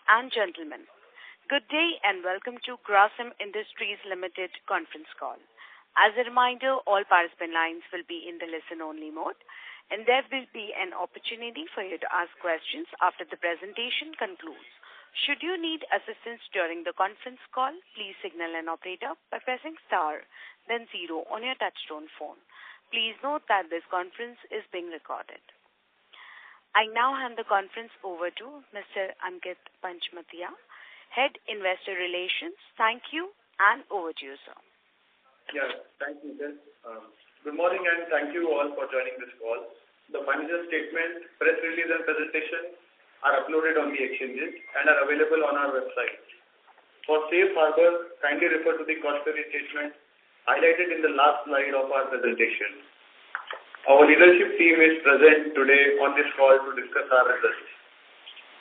and gentlemen, good day and welcome to Grasim Industries Limited conference call. As a reminder, all participant lines will be in the listen-only mode, and there will be an opportunity for you to ask questions after the presentation concludes. Should you need assistance during the conference call, please signal an operator by pressing star, then 0 on your touchtone phone. Please note that this conference is being recorded. I now hand the conference over to Mr. Ankit Panchmatia, Head Investor Relations. Thank you, and over to you, sir. Yeah, thank you, Jen. Good morning, and thank you all for joining this call. The financial statement, press release, and presentation are uploaded on the exchanges and are available on our website. For safe harbor, kindly refer to the cautionary statement highlighted in the last slide of our presentation. Our leadership team is present today on this call to discuss our results.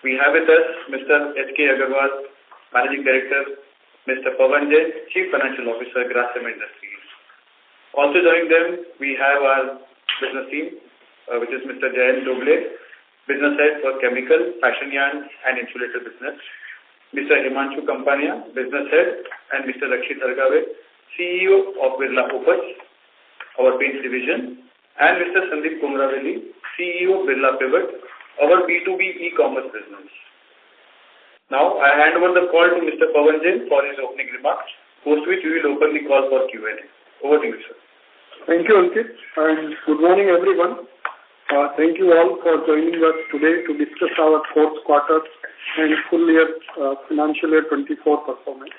We have with us Mr. H.K. Agarwal, Managing Director, Mr. Pavan Jain, Chief Financial Officer, Grasim Industries. Also joining them, we have our business team, which is Mr. Jayan Doble, Business Head for Chemical, Fashion Yarn and Insulator Business, Mr. Himanshu Kampania, Business Head, and Mr. Rakshit Hargave, CEO of Birla Opus, our Paints Division, and Mr. Sandeep Kumaravelli, CEO of Birla Pivot, our B2B e-commerce business. Now, I hand over the call to Mr. Pavan Jain for his opening remarks, post which we will open the call for Q&A. Over to you, sir. Thank you, Ankit, and good morning, everyone. Thank you all for joining us today to discuss our fourth quarter and full year financial year 24 performance.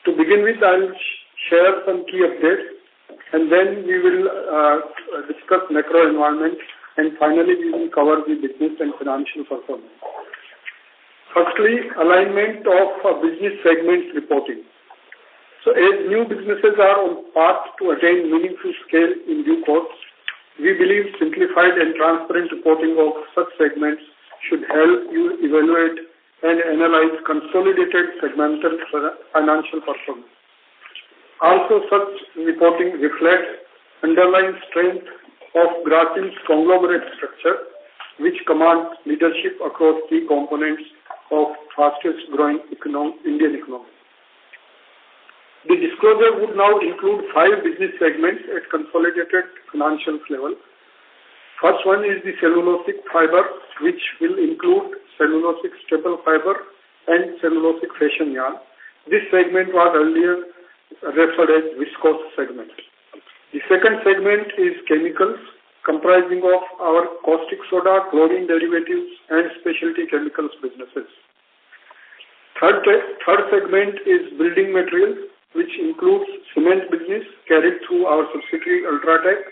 To begin with, I'll share some key updates, and then we will discuss macro environment, and finally we will cover the business and financial performance. Firstly, alignment of business segments reporting. So as new businesses are on path to attain meaningful scale in due course, we believe simplified and transparent reporting of such segments should help you evaluate and analyze consolidated segmental financial performance. Also, such reporting reflects underlying strength of Grasim's conglomerate structure, which commands leadership across key components of fastest growing Indian economy. The disclosure would now include 5 business segments at consolidated financials level. First one is the cellulosic fiber, which will include cellulosic staple fiber and cellulosic fashion yarn. This segment was earlier referred as viscose segment. The second segment is chemicals, comprising of our caustic soda, chlorine derivatives, and specialty chemicals businesses. Third segment is building materials, which includes cement business carried through our subsidiary Ultratech,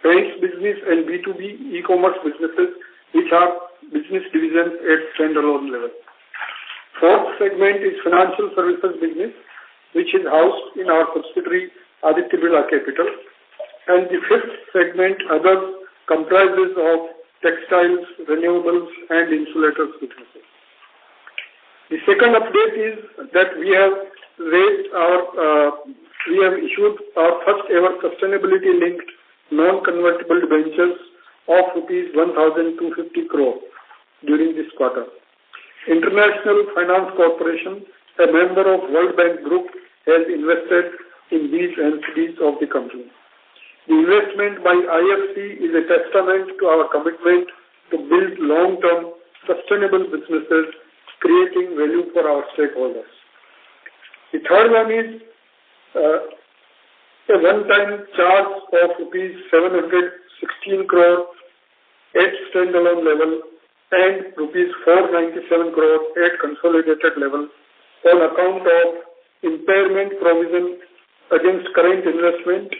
paints business, and B2B e-commerce businesses, which are business divisions at standalone level. Fourth segment is financial services business, which is housed in our subsidiary Aditya Birla Capital. And the fifth segment, others, comprises of textiles, renewables, and insulators businesses. The second update is that we have issued our first ever sustainability-linked non-convertible debentures of rupees 1,250 crore during this quarter. International Finance Corporation, a member of World Bank Group, has invested in these entities of the company. The investment by IFC is a testament to our commitment to build long-term sustainable businesses, creating value for our stakeholders. The third one is a one-time charge of rupees 716 crore at standalone level and rupees 497 crore at consolidated level on account of impairment provision against current investment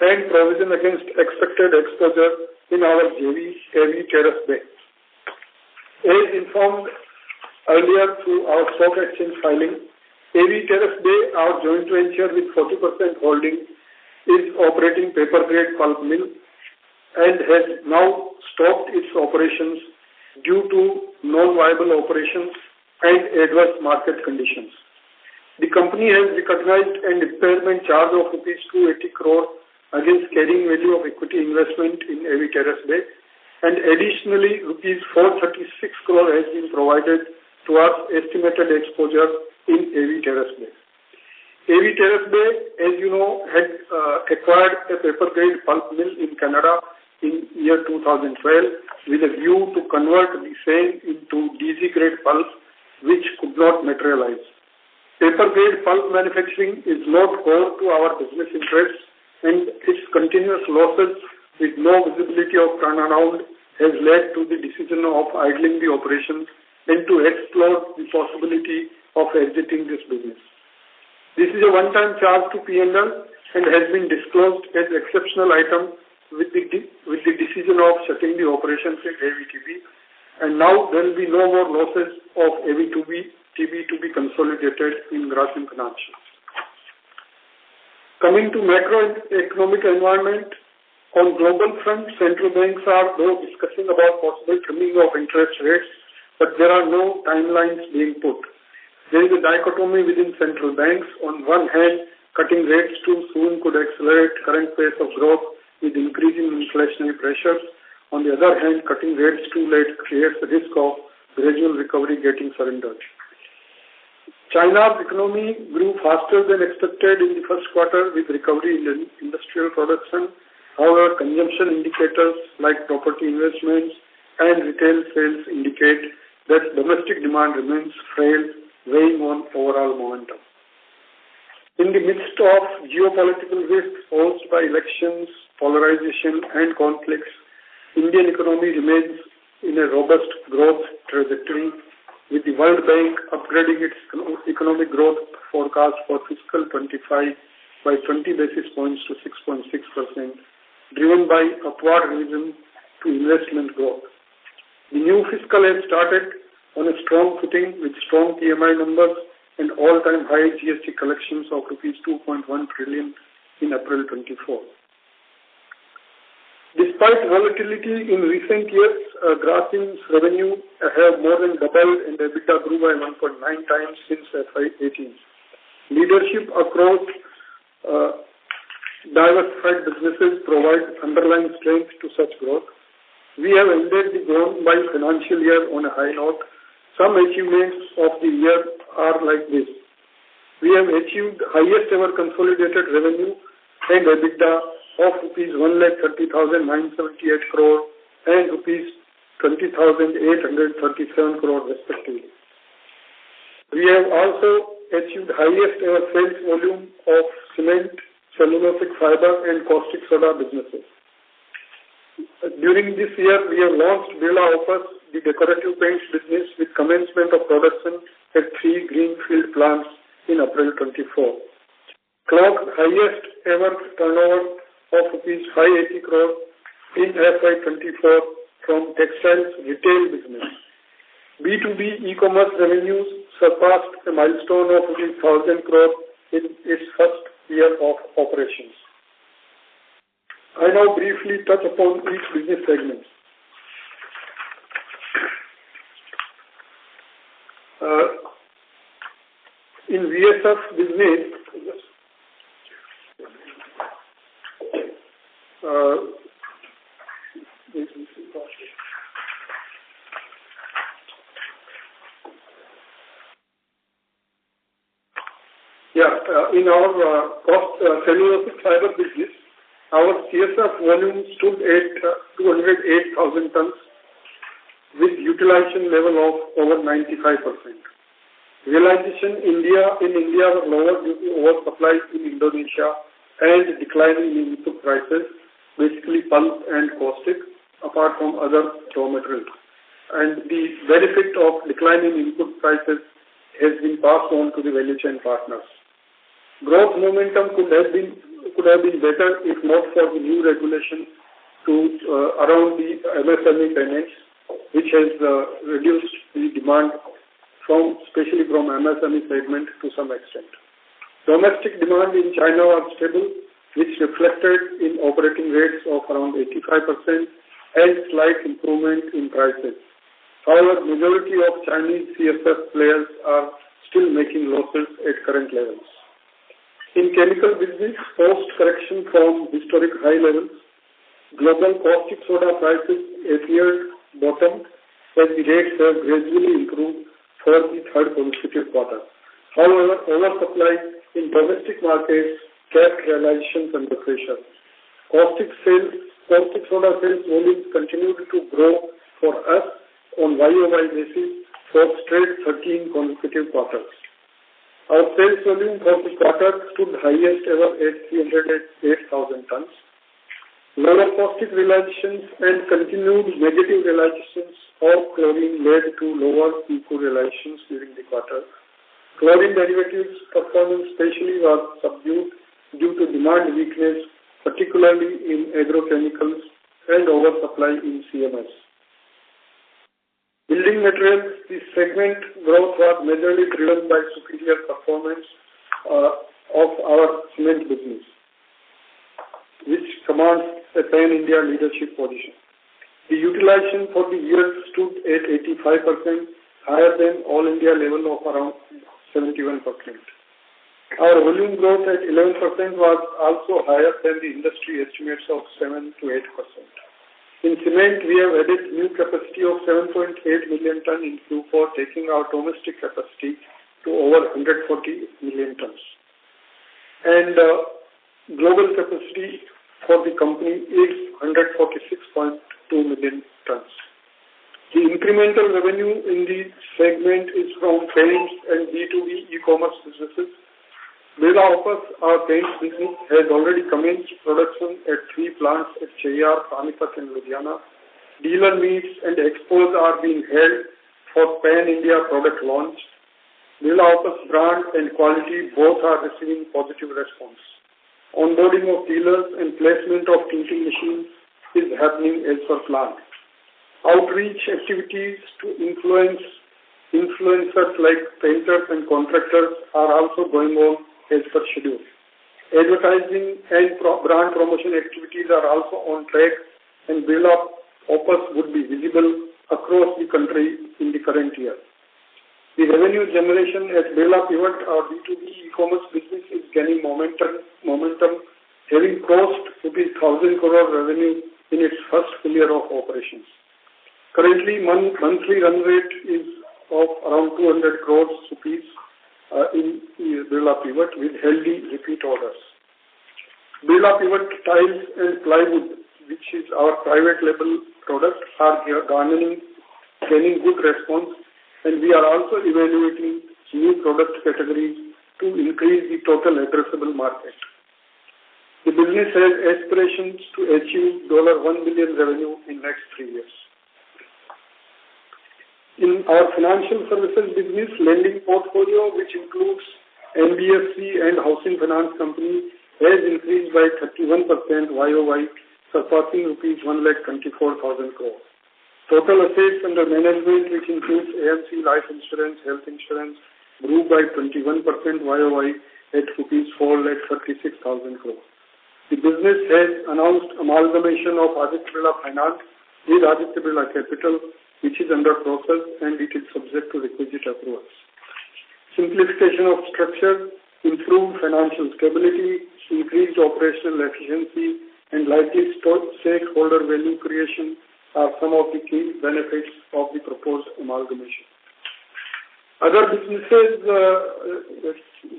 and provision against expected exposure in our JV, FY Terrace Bay. As informed earlier through our stock exchange filing, FY Terrace Bay, our joint venture with 40% holding, is operating paper-grade pulp mill and has now stopped its operations due to non-viable operations and adverse market conditions. The company has recognized an impairment charge of rupees 280 crore against carrying value of equity investment in FY Terrace Bay, and additionally rupees 436 crore has been provided towards estimated exposure in AV Terrace Bay. AV Terrace Bay, as you know, had acquired a paper-grade pulp mill in Canada in year 2012 with a view to convert the same into DC-grade pulp, which could not materialize. Paper-grade pulp manufacturing is not core to our business interests, and its continuous losses with no visibility of turnaround has led to the decision of idling the operations and to explore the possibility of exiting this business. This is a one-time charge to P&L and has been disclosed as exceptional item with the decision of shutting the operations in AVTB, and now there will be no more losses of AVTB to be consolidated in Grasim financials. Coming to macroeconomic environment, on global front, central banks are though discussing about possible trimming of interest rates, but there are no timelines being put. There is a dichotomy within central banks. On one hand, cutting rates too soon could accelerate current pace of growth with increasing inflationary pressures. On the other hand, cutting rates too late creates the risk of gradual recovery getting surrendered. China's economy grew faster than expected in the first quarter with recovery in industrial production. However, consumption indicators like property investments and retail sales indicate that domestic demand remains frail, weighing on overall momentum. In the midst of geopolitical risks posed by elections, polarization, and conflicts, Indian economy remains in a robust growth trajectory, with the World Bank upgrading its economic growth forecast for fiscal 25 by 20 basis points to 6.6%, driven by upward revision to investment growth. The new fiscal year started on a strong footing with strong PMI numbers and all-time high GST collections of rupees 2.1 trillion in April 24. Despite volatility in recent years, Grasim's revenue have more than doubled and EBITDA grew by 1.9 times since FY18. Leadership across diversified businesses provide underlying strength to such growth. We have ended the gone by financial year on a high note. Some achievements of the year are like this. We have achieved highest ever consolidated revenue and EBITDA of rupees 1,30,978 crore and rupees 20,837 crore respectively. We have also achieved highest ever sales volume of cement, cellulosic fiber and caustic soda businesses. During this year, we have launched Birla Opus, the decorative paints business, with commencement of production at 3 greenfield plants in April 24. Clocked highest ever turnover of rupees 580 crore in FY24 from textiles retail business. B2B e-commerce revenues surpassed a milestone of 1,000 crore in its first year of operations. I now briefly touch upon each business segment. In VSF business, in our cellulosic fiber business, our CSF volume stood at 208,000 tons with utilization level of over 95%. Realization in India were lower due to oversupply in Indonesia and declining in input prices, basically pulp and caustic, apart from other raw materials. And the benefit of declining input prices has been passed on to the value chain partners. Growth momentum could have been better if not for the new regulation around the MSME payments, which has reduced the demand especially from MSME segment to some extent. Domestic demand in China was stable, which reflected in operating rates of around 85% and slight improvement in prices. However, majority of Chinese CSF players are still making losses at current levels. In chemical business, post-correction from historic high levels, global caustic soda prices appeared bottomed as the rates have gradually improved for the third consecutive quarter. However, oversupply in domestic markets kept realizations under pressure. Caustic soda sales volumes continued to grow for us on YOY basis for straight 13 consecutive quarters. Our sales volume for the quarter stood highest ever at 308,000 tons. Lower caustic realizations and continued negative realizations of chlorine led to lower ECU realizations during the quarter. Chlorine derivatives performance especially was subdued due to demand weakness, particularly in agrochemicals and oversupply in CMS. Building materials, the segment growth was majorly driven by superior performance of our cement business, which commands a pan-India leadership position. The utilization for the year stood at 85%, higher than all India level of around 71%. Our volume growth at 11% was also higher than the industry estimates of 7 to 8%. In cement, we have added new capacity of 7.8 million ton in Q4, taking our domestic capacity to over 140 million tons. And global capacity for the company is 146.2 million tons. The incremental revenue in the segment is from paints and B2B e-commerce businesses. Birla Opus, our paints business, has already commenced production at 3 plants at Cheyyar, Panipat and Ludhiana. Dealer meets and expos are being held for pan-India product launch. Birla Opus brand and quality both are receiving positive response. Onboarding of dealers and placement of tinting machines is happening as per plan. Outreach activities to influencers like painters and contractors are also going on as per schedule. Advertising and brand promotion activities are also on track, and Birla Opus would be visible across the country in the current year. The revenue generation at Birla Pivot, our B2B e-commerce business, is gaining momentum, having crossed rupees 1,000 crore revenue in its first full year of operations. Currently, monthly run rate is of around 200 crores rupees in Birla Pivot with healthy repeat orders. Birla Pivot tiles and plywood, which is our private label product, are gaining good response, and we are also evaluating new product categories to increase the total addressable market. The business has aspirations to achieve $1 billion revenue in next 3 years. In our financial services business, lending portfolio, which includes NBFC and housing finance company, has increased by 31% YOY, surpassing rupees 1,24,000 crore. Total assets under management, which includes AMC life insurance, health insurance, grew by 21% YOY at rupees 4,36,000 crore. The business has announced amalgamation of Aditya Birla Finance with Aditya Birla Capital, which is under process and it is subject to requisite approvals. Simplification of structure, improved financial stability, increased operational efficiency, and likely stakeholder value creation are some of the key benefits of the proposed amalgamation. Other businesses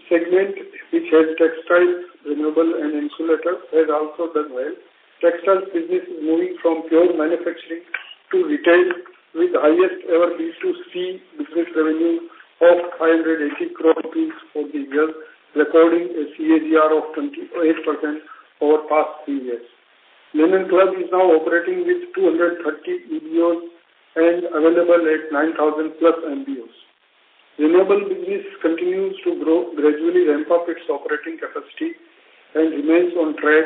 segment, which has textiles, renewable and insulators, has also done well. Textiles business is moving from pure manufacturing to retail with highest ever B2C business revenue of 580 crore rupees for the year, recording a CAGR of 28% over past 3 years. Linen Club is now operating with 230 EBOs and available at 9,000 plus MBOs. Renewable business continues to grow, gradually ramp up its operating capacity and remains on track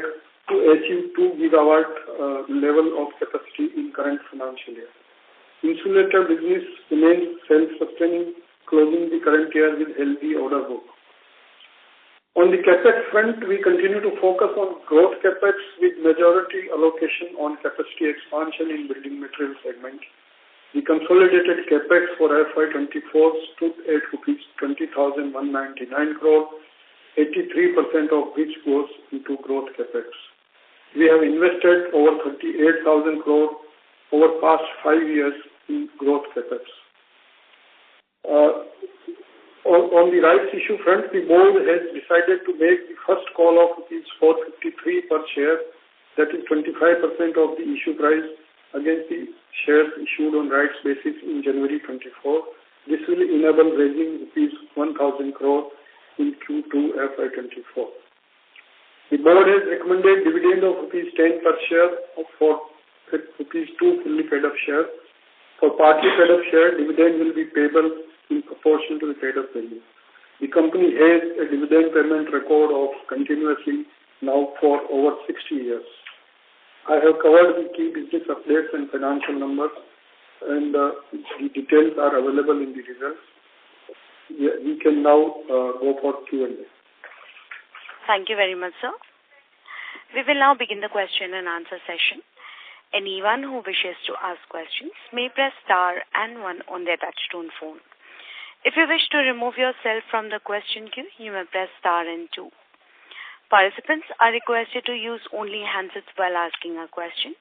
to achieve 2 gigawatt level of capacity in current financial year. Insulator business remains self-sustaining, closing the current year with healthy order book. On the CapEx front, we continue to focus on growth CapEx with majority allocation on capacity expansion in building material segment. The consolidated CapEx for FY24 stood at rupees 20,199 crore, 83% of which goes into growth CapEx. We have invested over 38,000 crore over past 5 years in growth CapEx. On the rights issue front, the board has decided to make the first call of rupees 453 per share, that is 25% of the issue price against the shares issued on rights basis in January 24. This will enable raising rupees 1,000 crore in Q2 FY24. The board has recommended dividend of rupees 10 per share for rupees 2 fully paid up shares. For partly paid up share, dividend will be payable in proportion to the paid up value. The company has a dividend payment record of continuously now for over 60 years. I have covered the key business updates and financial numbers, and the details are available in the results. We can now go for Q&A. Thank you very much, sir. We will now begin the question and answer session. Anyone who wishes to ask questions may press star and 1 on their touchtone phone. If you wish to remove yourself from the question queue, you may press star and 2. Participants are requested to use only handsets while asking a question.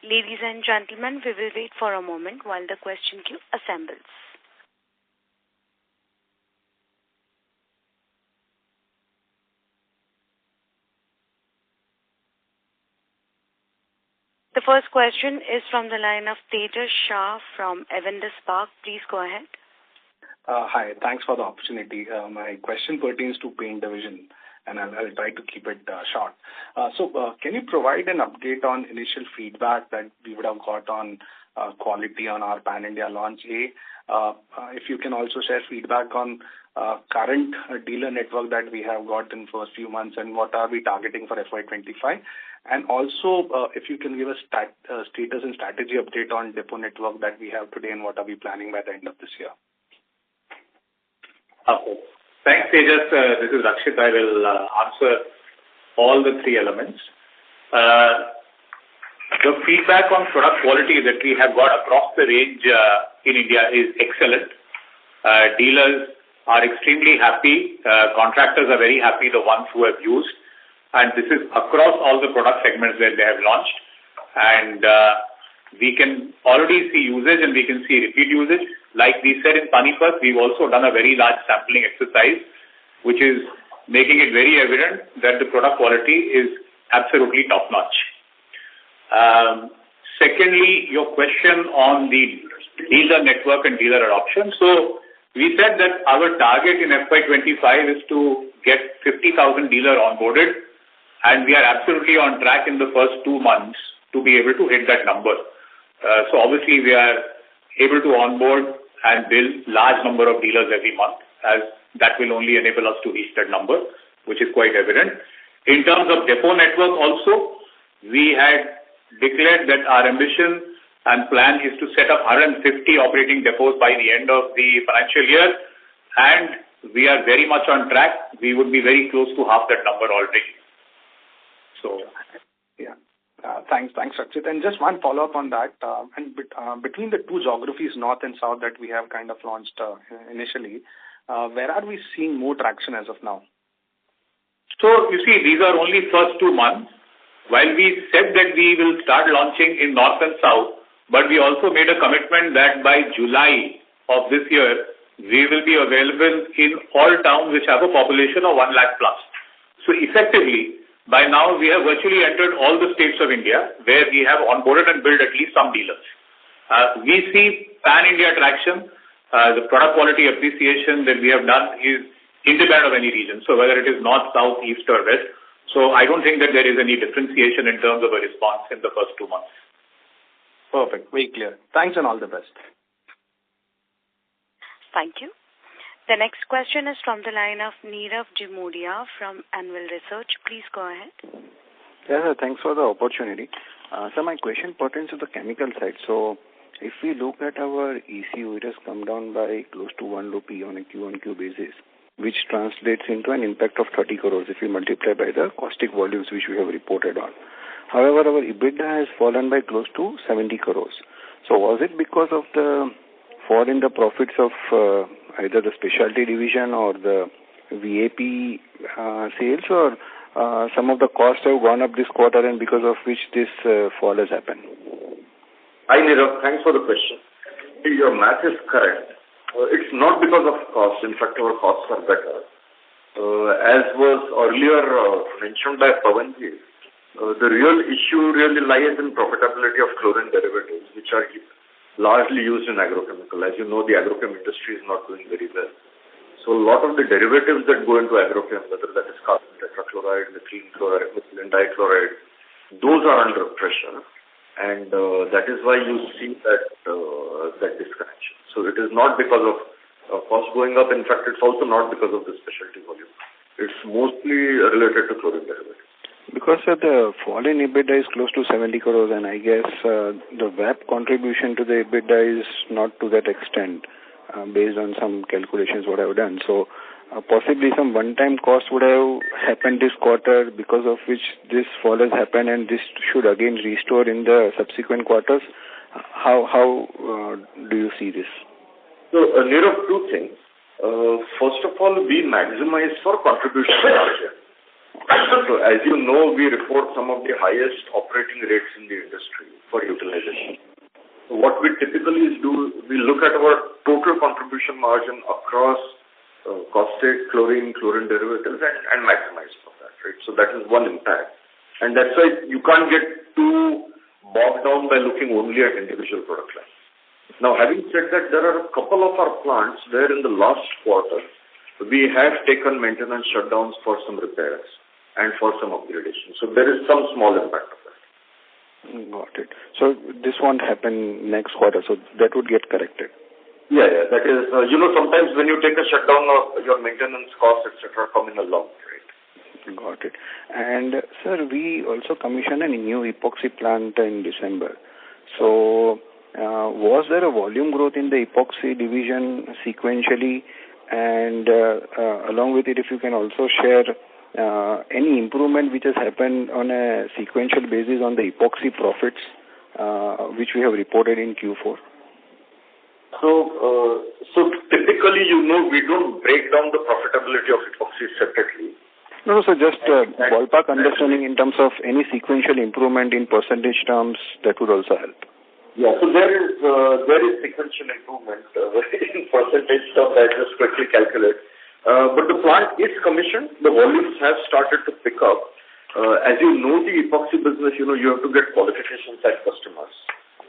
Ladies and gentlemen, we will wait for a moment while the question queue assembles. The first question is from the line of Tejas Shah from Avendus Spark. Please go ahead. Hi, thanks for the opportunity. My question pertains to paint division, and I'll try to keep it short. Can you provide an update on initial feedback that we would have got on quality on our pan-India launch? If you can also share feedback on current dealer network that we have got in first few months, and what are we targeting for FY25? And also, if you can give us status and strategy update on depot network that we have today, and what are we planning by the end of this year? Okay. Thanks, Tejas. This is Rakshit. I will answer all the 3 elements. The feedback on product quality that we have got across the range in India is excellent. Dealers are extremely happy. Contractors are very happy, the ones who have used. And this is across all the product segments that they have launched. And we can already see usage and we can see repeat usage. Like we said in Panipat, we've also done a very large sampling exercise, which is making it very evident that the product quality is absolutely top-notch. Secondly, your question on the dealer network and dealer adoption. So we said that our target in FY25 is to get 50,000 dealer onboarded, and we are absolutely on track in the first 2 months to be able to hit that number. So obviously we are able to onboard and build large number of dealers every month, as that will only enable us to reach that number, which is quite evident. In terms of depot network also, we had declared that our ambition and plan is to set up 150 operating depots by the end of the financial year, and we are very much on track. We would be very close to half that number already. So, yeah. Thanks, Rakshit. And just one follow-up on that. Between the 2 geographies, north and south, that we have kind of launched initially, where are we seeing more traction as of now? So, you see, these are only first 2 months. While we said that we will start launching in north and south, but we also made a commitment that by July of this year, we will be available in all towns which have a population of 1 lakh plus. So, effectively, by now, we have virtually entered all the states of India where we have onboarded and built at least some dealers. We see pan-India traction. The product quality appreciation that we have done is independent of any region. So whether it is north, south, east or west. So I don't think that there is any differentiation in terms of a response in the first 2 months. Perfect. Very clear. Thanks and all the best. Thank you. The next question is from the line of Nirav Jimudia from Anvil Research. Please go ahead. Yeah, thanks for the opportunity. So my question pertains to the chemical side. So if we look at our ECU, it has come down by close to 1 rupee on a Q-on-Q basis, which translates into an impact of 30 crores if we multiply by the caustic volumes which we have reported on. However, our EBITDA has fallen by close to 70 crores. So was it because of the fall in the profits of either the specialty division or the VAP sales, or some of the costs have gone up this quarter and because of which this fall has happened? Hi Nirav, thanks for the question. Your math is correct. It's not because of cost. In fact, our costs are better. As was earlier mentioned by Pavanji, the real issue really lies in profitability of chlorine derivatives, which are largely used in agrochemical. As you know, the agrochem industry is not doing very well. So a lot of the derivatives that go into agrochem, whether that is carbon tetrachloride, methylene chloride, methylene dichloride, those are under pressure. And that is why you see that disconnection. So it is not because of cost going up. In fact, it's also not because of the specialty volume. It's mostly related to chlorine derivatives. Because the fall in EBITDA is close to 70 crores, and I guess the VAP contribution to the EBITDA is not to that extent, based on some calculations what I've done. So possibly some one-time cost would have happened this quarter, because of which this fall has happened, and this should again restore in the subsequent quarters. How do you see this? So, Nirav, two things. First of all, we maximize for contribution margin. So, as you know, we report some of the highest operating rates in the industry for utilization. So what we typically do, we look at our total contribution margin across caustic, chlorine derivatives, and maximize for that, right? So that is one impact. And that's why you can't get too bogged down by looking only at individual product lines. Now, having said that, there are a couple of our plants where in the last quarter, we have taken maintenance shutdowns for some repairs and for some upgradation. So there is some small impact of that. Got it. So this won't happen next quarter, so that would get corrected. Yeah. That is, sometimes when you take a shutdown, your maintenance costs, etc., come in along, right? Got it. And sir, we also commissioned a new epoxy plant in December. So was there a volume growth in the epoxy division sequentially? And along with it, if you can also share any improvement which has happened on a sequential basis on the epoxy profits, which we have reported in Q4? So typically, we don't break down the profitability of epoxy separately. No, so just ballpark understanding in terms of any sequential improvement in percentage terms, that would also help. Yeah, so there is sequential improvement in percentage terms. I just quickly calculate. But the plant is commissioned. The volumes have started to pick up. As you know, the epoxy business, you have to get qualifications at customers.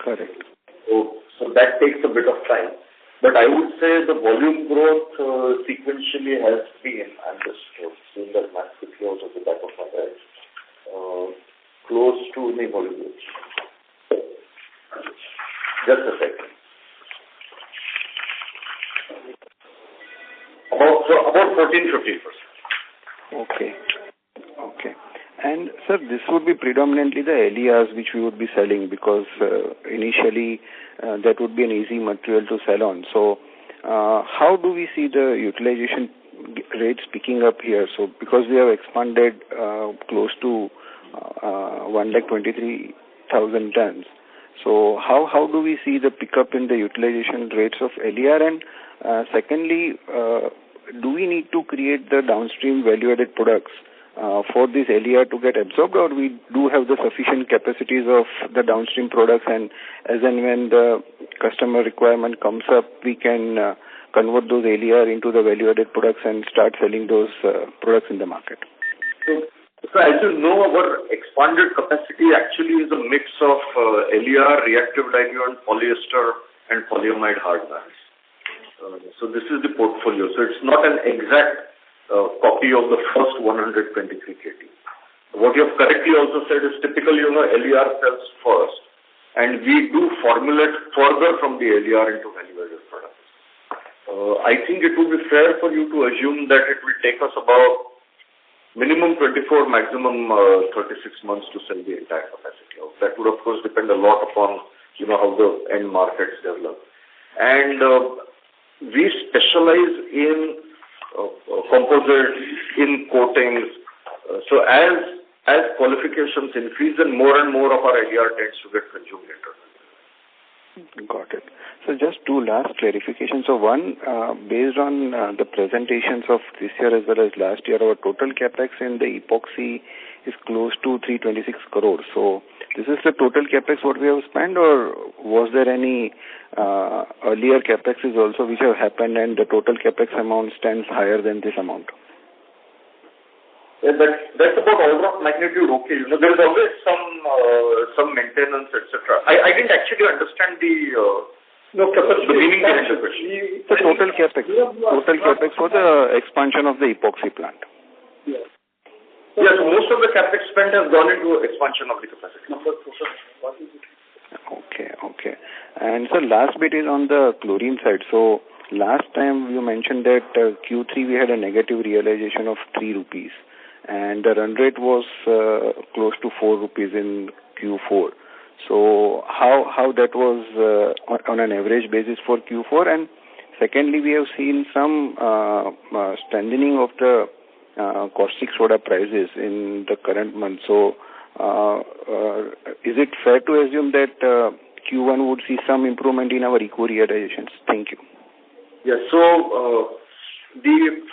Correct. So that takes a bit of time. But I would say the volume growth sequentially has been, I'm just seeing that math quickly out of the back of my head, close to the volume growth. Just a second. About 14-15%. Okay. And sir, this would be predominantly the LERs which we would be selling, because initially that would be an easy material to sell on. So how do we see the utilization rates picking up here? So because we have expanded close to 123,000 tons. So how do we see the pickup in the utilization rates of LER? And secondly, do we need to create the downstream value-added products for this LER to get absorbed, or we do have the sufficient capacities of the downstream products, and as and when the customer requirement comes up, we can convert those LER into the value-added products and start selling those products in the market? So as you know, our expanded capacity actually is a mix of LER, reactive diluent, polyester, and polyamide hard bands. So this is the portfolio. So it's not an exact copy of the first 123 KT. What you have correctly also said is typically, LER sells first, and we do formulate further from the LER into value-added products. I think it would be fair for you to assume that it will take us about minimum 24, maximum 36 months to sell the entire capacity. That would, of course, depend a lot upon, how the end markets develop. And we specialize in composites, in coatings. So as qualifications increase, and more of our LER tends to get consumed later. Got it. So just two last clarifications. So one, based on the presentations of this year as well as last year, our total capex in the epoxy is close to 326 crores. So this is the total capex what we have spent, or was there any earlier capexes also which have happened and the total capex amount stands higher than this amount? Yeah, that's about order of magnitude. Okay, there is always some maintenance, etc. I didn't actually understand the meaning behind the question. The total capex for the expansion of the epoxy plant. Yes, so most of the capex spent has gone into expansion of the capacity. Okay. And so last bit is on the chlorine side. So last time you mentioned that Q3 we had a negative realization of 3 rupees and the run rate was close to 4 rupees in Q4. So how that was on an average basis for Q4? And secondly, we have seen some strengthening of the caustic soda prices in the current month. So is it fair to assume that Q1 would see some improvement in our eco realizations? Thank you. Yes, so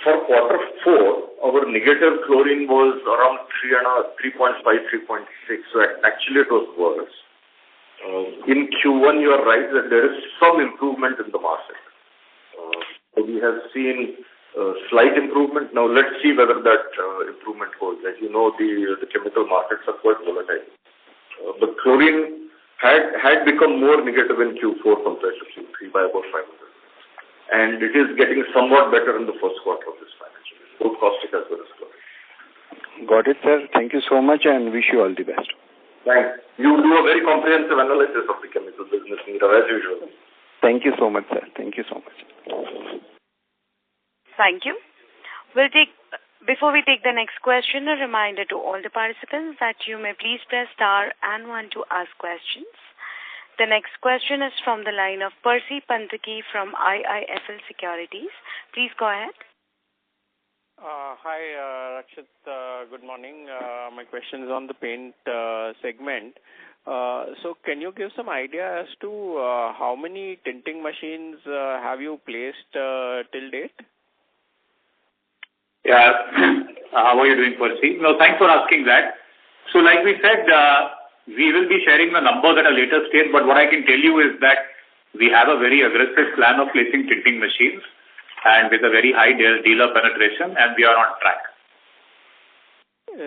for quarter 4, our negative chlorine was around 3.5, 3.6. So actually it was worse. In Q1, you are right that there is some improvement in the market. So we have seen slight improvement. Now let's see whether that improvement holds. As you know, the chemical markets are quite volatile. But chlorine had become more negative in Q4 compared to Q3 by about 500. And it is getting somewhat better in the first quarter of this financial year, both caustic as well as chlorine. Got it, sir. Thank you so much and wish you all the best. Thanks. You do a very comprehensive analysis of the chemical business, Meera, as usual. Thank you so much, sir. Thank you so much. Thank you. Before we take the next question, a reminder to all the participants that you may please press star and 1 to ask questions. The next question is from the line of Percy Panthaki from IIFL Securities. Please go ahead. Hi, Rakshit. Good morning. My question is on the paint segment. So can you give some idea as to how many tinting machines have you placed till date? Yeah. How are you doing, Percy? No, thanks for asking that. So like we said, we will be sharing the numbers at a later stage, but what I can tell you is that we have a very aggressive plan of placing tinting machines and with a very high dealer penetration, and we are on track.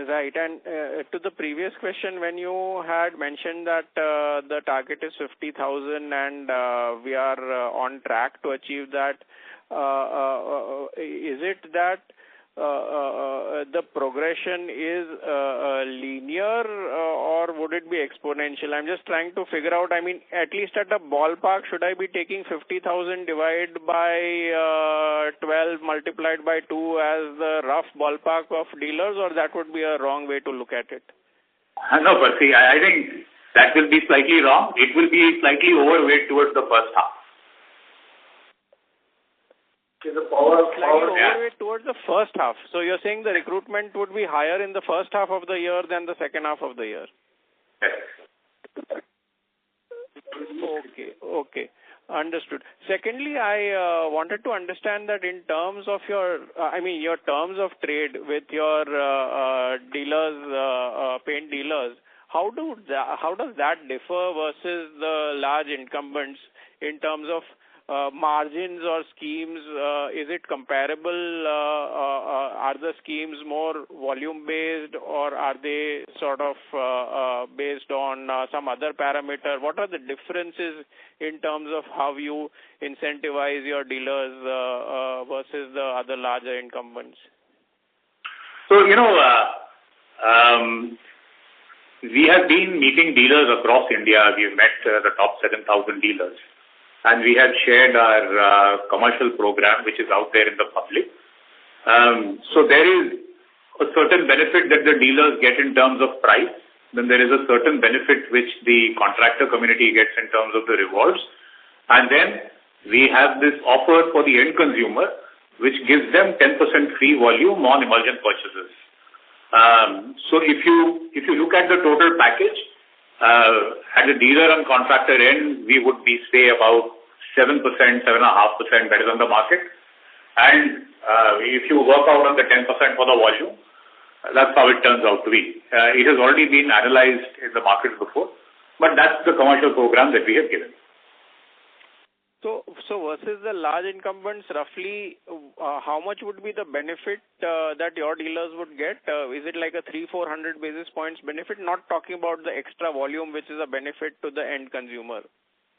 Right. And to the previous question, when you had mentioned that the target is 50,000 and we are on track to achieve that, is it that the progression is linear or would it be exponential? I'm just trying to figure out, I mean, at least at a ballpark, should I be taking 50,000 divided by 12 multiplied by 2 as the rough ballpark of dealers, or that would be a wrong way to look at it? No, Percy, I think that will be slightly wrong. It will be slightly overweight towards the first half. Overweight towards the first half. So you're saying the recruitment would be higher in the first half of the year than the second half of the year? Yes. Okay. Understood. Secondly, I wanted to understand that in terms of your terms of trade with your dealers, paint dealers, how does that differ versus the large incumbents in terms of margins or schemes? Is it comparable? Are the schemes more volume-based or are they sort of based on some other parameter? What are the differences in terms of how you incentivize your dealers versus the other larger incumbents? So, we have been meeting dealers across India. We've met the top 7,000 dealers. And we have shared our commercial program, which is out there in the public. So there is a certain benefit that the dealers get in terms of price. Then there is a certain benefit which the contractor community gets in terms of the rewards. And then we have this offer for the end consumer, which gives them 10% free volume on emulsion purchases. So if you look at the total package, at the dealer and contractor end, we would be, say, about 7%, 7.5% better than the market. And if you work out on the 10% for the volume, That's how it turns out to be. It has already been analyzed in the market before, but that's the commercial program that we have given. So versus the large incumbents, roughly how much would be the benefit that your dealers would get? Is it like a 300-400 basis points benefit? Not talking about the extra volume, which is a benefit to the end consumer.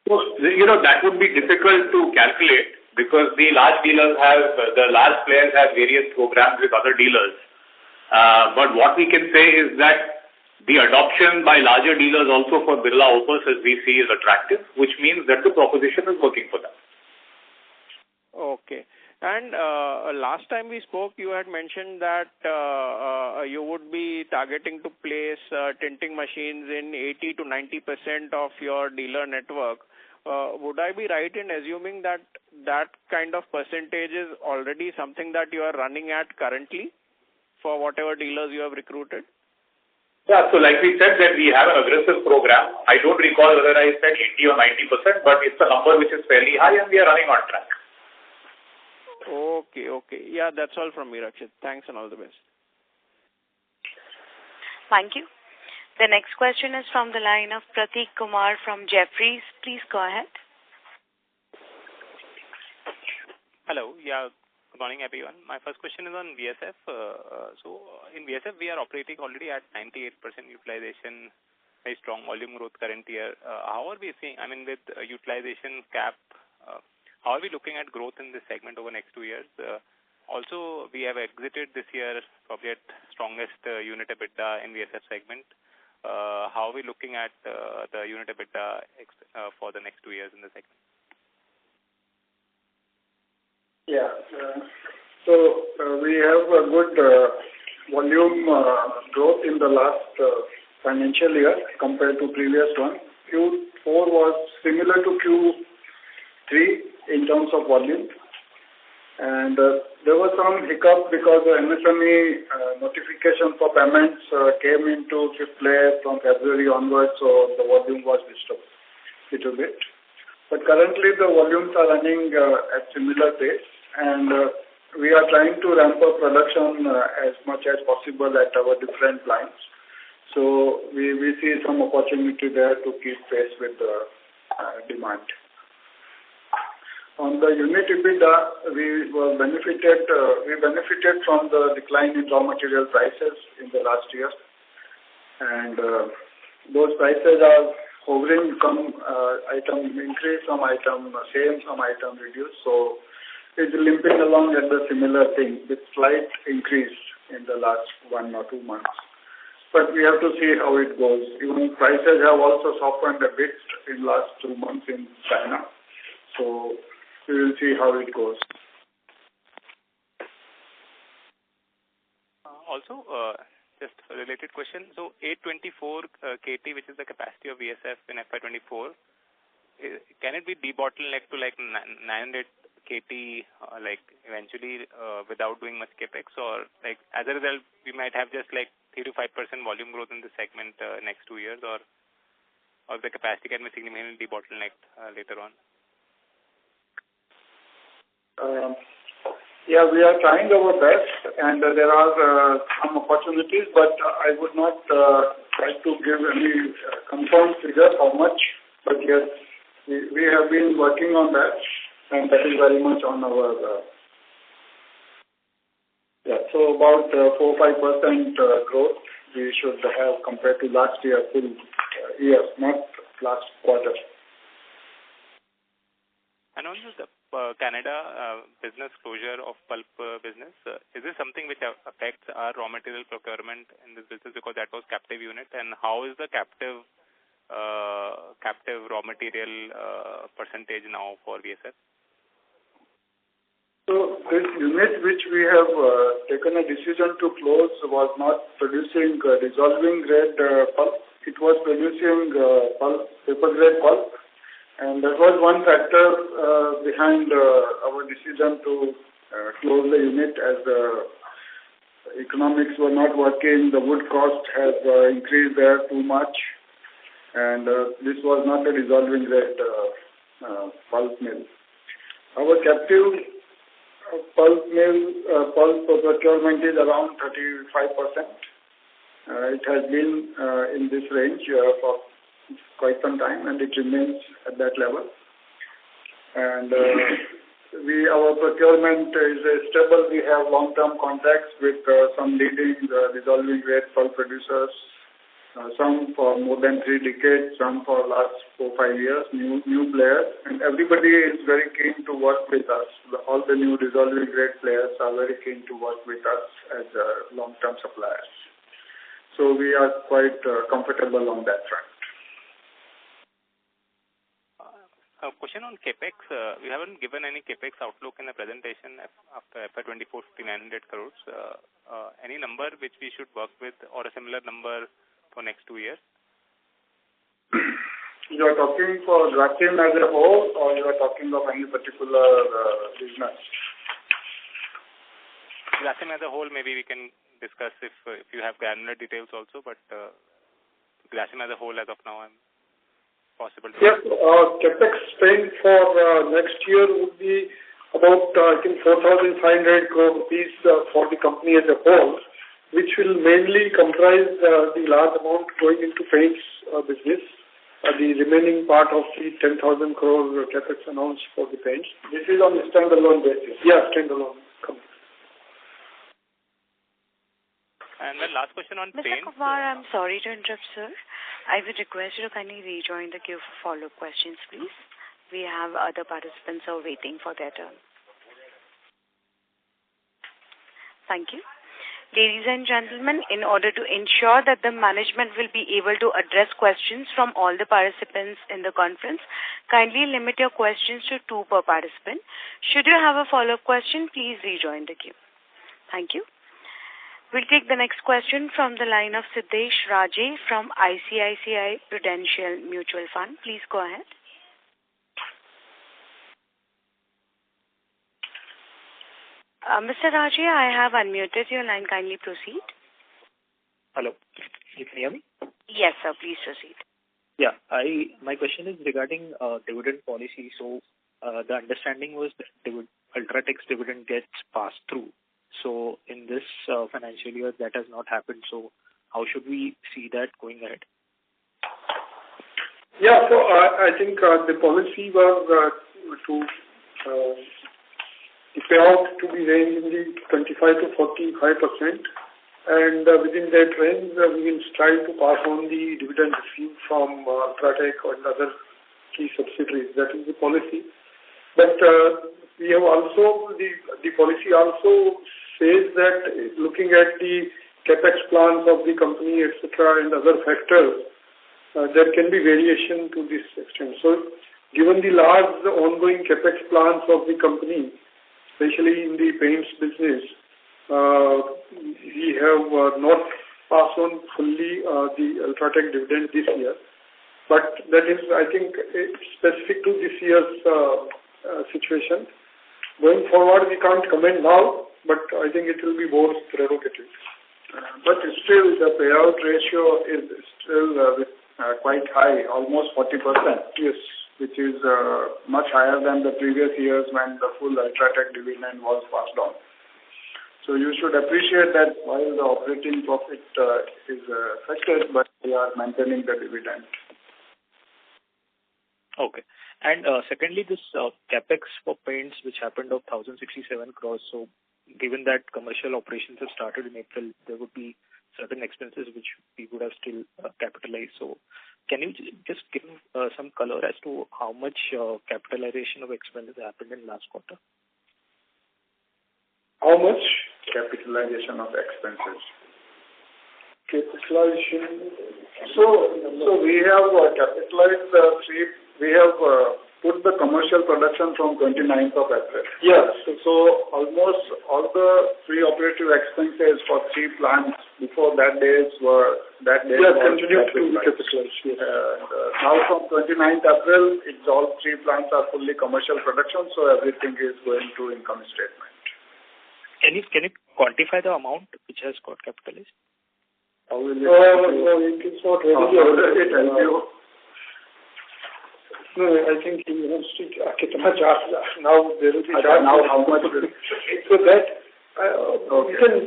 So, that would be difficult to calculate because the large players have various programs with other dealers. But what we can say is that the adoption by larger dealers also for Birla Opus, as we see, is attractive, which means that the proposition is working for them. Okay. And last time we spoke, you had mentioned that you would be targeting to place tinting machines in 80 to 90% of your dealer network. Would I be right in assuming that that kind of percentage is already something that you are running at currently for whatever dealers you have recruited? Yeah, so like we said that we have an aggressive program. I don't recall whether I said 80 or 90%, but it's a number which is fairly high and we are running on track. Okay. Yeah, that's all from me, Rakshit. Thanks and all the best. Thank you. The next question is from the line of Prateek Kumar from Jefferies. Please go ahead. Hello. Yeah. Good morning, everyone. My first question is on VSF. So in VSF, we are operating already at 98% utilization, very strong volume growth current year. How are we seeing, with utilization cap, how are we looking at growth in this segment over the next 2 years? Also, we have exited this year probably at strongest unit EBITDA in VSF segment. How are we looking at the unit EBITDA for the next 2 years in the segment? Yeah. We have a good volume growth in the last financial year compared to previous one. Q4 was similar to Q3 in terms of volume. And there was some hiccup because the MSME notification for payments came into play from February onwards, so the volume was disturbed a little bit. But currently the volumes are running at similar pace, and we are trying to ramp up production as much as possible at our different lines. So we see some opportunity there to keep pace with the demand. On the unit EBITDA, we benefited from the decline in raw material prices in the last year, and those prices are hovering. Some item increase, some item same, some item reduce. So it's limping along at the similar thing with slight increase in the last 1 or 2 months. But we have to see how it goes. Even prices have also softened a bit in last 2 months in China. So we will see how it goes. Also, just a related question. So 824 KT, which is the capacity of VSF in FY24, can it be debottlenecked to like 900 KT, eventually without doing much capex, or like as a result we might have just like 3 to 5% volume growth in this segment next 2 years, or the capacity can be significantly debottlenecked later on? Yeah, we are trying our best, and there are some opportunities, but I would not like to give any confirmed figure how much. But yes, we have been working on that, and that is very much on our. So about 4-5% growth we should have compared to last year full year, not last quarter. And also the Canada business closure of pulp business, is this something which affects our raw material procurement in this business, because that was captive unit, and how is the captive raw material percentage now for VSF? So this unit which we have taken a decision to close was not producing dissolving grade pulp. It was producing paper grade pulp. And that was one factor behind our decision to close the unit, as the economics were not working. The wood cost has increased there too much, and this was not a dissolving grade pulp mill. Our captive pulp procurement is around 35%. It has been in this range for quite some time, and it remains at that level. And our procurement is stable. We have long-term contracts with some leading dissolving grade pulp producers, some for more than 3 decades, some for last 4-5 years, new players, and everybody is very keen to work with us. All the new dissolving grade players are very keen to work with us as long-term suppliers. So we are quite comfortable on that front. A question on CapEx. We haven't given any CapEx outlook in the presentation after FY24 900 crores. Any number which we should work with, or a similar number for next 2 years? You are talking for Grasim as a whole, or you are talking of any particular business? Grasim as a whole, maybe we can discuss if you have granular details also, but Grasim as a whole as of now, I'm possible to... Yes, CapEx spend for next year would be about, I think, 4,500 crore rupees for the company as a whole, which will mainly comprise the large amount going into paints business, the remaining part of the 10,000 crore CapEx announced for the paints. This is on a standalone basis. Yeah, standalone company. And the last question on Mr. paints. Kumar, I'm sorry to interrupt, sir. I would request you to kindly rejoin the queue for follow-up questions, please. We have other participants who are waiting for their turn. Thank you. Ladies and gentlemen, in order to ensure that the management will be able to address questions from all the participants in the conference, kindly limit your questions to 2 per participant. Should you have a follow-up question, please rejoin the queue. Thank you. We'll take the next question from the line of Siddesh Raje from ICICI Prudential Mutual Fund. Please go ahead. Mr. Raje, I have unmuted your line. Kindly proceed. Hello. You can hear me? Yes, sir. Please proceed. Yeah. My question is regarding dividend policy. So the understanding was that Ultratech's dividend gets passed through. So in this financial year, that has not happened. So how should we see that going ahead? Yeah, so I think the policy was the payout to be ranged in the 25 to 45%, and within that range, we will strive to pass on the dividend received from Ultratech or other key subsidiaries. That is the policy. But we have also, the policy also says that looking at the capex plans of the company, etc., and other factors, there can be variation to this extent. So, given the large ongoing capex plans of the company, especially in the paints business, we have not passed on fully the Ultratech dividend this year. But that is, I think, specific to this year's situation. Going forward, we can't comment now, but I think it will be board's prerogative. But still, the payout ratio is still quite high, almost 40%. Yes, which is much higher than the previous years when the full Ultratech dividend was passed on. So you should appreciate that while the operating profit is affected, but we are maintaining the dividend. Okay. And secondly, this capex for paints, which happened of 1,067 crores. So given that commercial operations have started in April, there would be certain expenses which we would have still capitalized. So can you just give some color as to how much capitalization of expenses happened in last quarter? How much capitalization of expenses? Capitalization. So we have capitalized we have put the commercial production from 29th of April. Yes. So almost all the pre-operative expenses for 3 plants before that days were continued to be capitalized. Yes. Now from 29th April, it's all 3 plants are fully commercial production, so everything is going to income statement. Can you quantify the amount which has got capitalized? How will it? No, it is not ready. How does it help you? No, I think he wants to now there will be now how much will So that